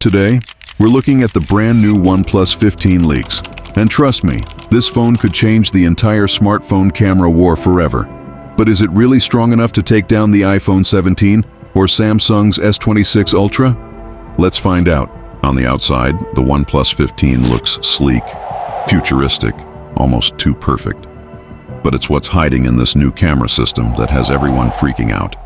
Today, we're looking at the brand new OnePlus 15 leaks. And trust me, this phone could change the entire smartphone camera war forever. But is it really strong enough to take down the iPhone 17 or Samsung's S26 Ultra? Let's find out. On the outside, the OnePlus 15 looks sleek, futuristic, almost too perfect. But it's what's hiding in this new camera system that has everyone freaking out.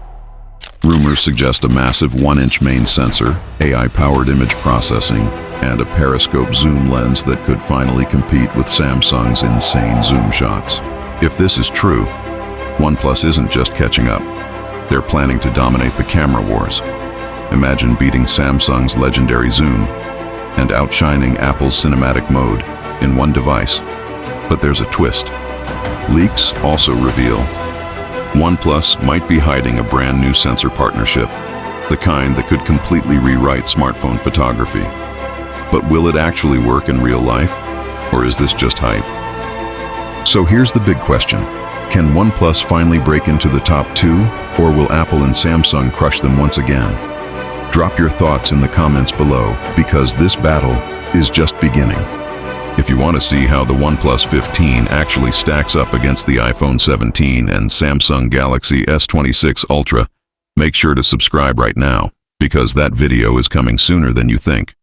Rumors suggest a massive 1-inch main sensor, AI-powered image processing, and a periscope zoom lens that could finally compete with Samsung's insane zoom shots. If this is true, OnePlus isn't just catching up. They're planning to dominate the camera wars. Imagine beating Samsung's legendary zoom and outshining Apple's cinematic mode in one device. But there's a twist. Leaks also reveal OnePlus might be hiding a brand new sensor partnership, the kind that could completely rewrite smartphone photography. But will it actually work in real life, or is this just hype? So here's the big question. Can OnePlus finally break into the top two, or will Apple and Samsung crush them once again? Drop your thoughts in the comments below, because this battle is just beginning. If you want to see how the OnePlus 15 actually stacks up against the iPhone 17 and Samsung Galaxy S26 Ultra, make sure to subscribe right now, because that video is coming sooner than you think.